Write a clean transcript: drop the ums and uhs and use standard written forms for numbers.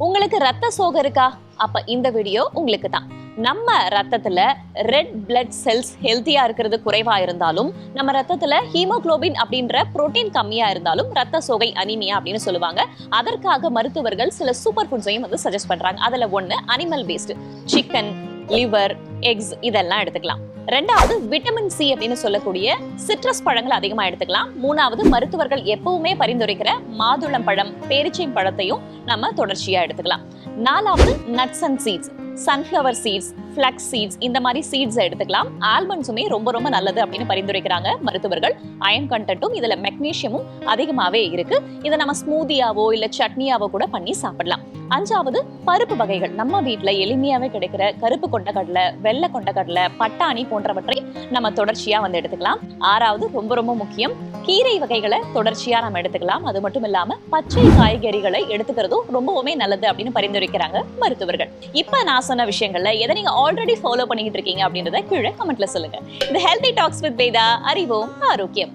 உங்களுக்கு ரத்த சோகை இருக்கா? அப்ப இந்த வீடியோ உங்களுக்கு தான். நம்ம ரத்தத்துல ரெட் பிளட் செல்ஸ் ஹெல்த்தியா இருக்கிறது குறைவா இருந்தாலும், நம்ம ரத்தத்துல ஹீமோகுளோபின் அப்படின்ற புரோட்டீன் கம்மியா இருந்தாலும் ரத்த சோகை அனிமியா அப்படின்னு சொல்லுவாங்க. அதற்காக மருத்துவர்கள் சில சூப்பர் ஃபுட்ஸையும் சஜஸ்ட் பண்றாங்க. அதுல ஒண்ணு animal based chicken, liver, eggs இதெல்லாம் எடுத்துக்கலாம். ரெண்டாவது விட்டமின் சி அப்படின்னு சொல்லக்கூடிய சிட்ரஸ் பழங்கள் அதிகமா எடுத்துக்கலாம். மூணாவது மருத்துவர்கள் எப்பவுமே பரிந்துரைக்கிற மாதுளம் பழம், பேரிச்சை பழத்தையும் நம்ம தொடர்ச்சியா எடுத்துக்கலாம். நாலாவது nuts and seeds, sunflower seeds, flax seeds இந்த மாதிரி சீட்ஸ் எடுத்துக்கலாம். ஆல்மண்ட்ஸுமே ரொம்ப ரொம்ப நல்லது அப்படின்னு பரிந்துரைக்கிறாங்க மருத்துவர்கள். அயன் கண்டென்ட்டும் இதுல மெக்னீசியமும் அதிகமாவே இருக்கு. இதை நம்ம ஸ்மூதியாவோ இல்ல சட்னியாவோ கூட பண்ணி சாப்பிடலாம். அஞ்சாவது பருப்பு வகைகள். நம்ம வீட்டுல எளிமையாவே கிடைக்கிற கருப்பு கொண்டக்கடலை, வெள்ளை கொண்டக்கடலை, பட்டாணி போன்றவற்றை நம்ம தொடர்ச்சியா எடுத்துக்கலாம். ஆறாவது ரொம்ப ரொம்ப முக்கியம், கீரை வகைகளை தொடர்ச்சியா நம்ம எடுத்துக்கலாம். அது மட்டும் இல்லாம பச்சை காய்கறிகளை எடுத்துக்கிறதும் ரொம்பவுமே நல்லது அப்படின்னு பரிந்துரைக்கிறாங்க மருத்துவர்கள். இப்ப நான் சொன்ன விஷயங்கள்ல எதை நீங்க ஆல்ரெடி ஃபாலோ பண்ணிட்டு இருக்கீங்க அப்படின்றத கீழே கமெண்ட்ல சொல்லுங்க. இந்த ஹெல்தி டாக்ஸ் வித் வேதா, அறிவோம் ஆரோக்கியம்.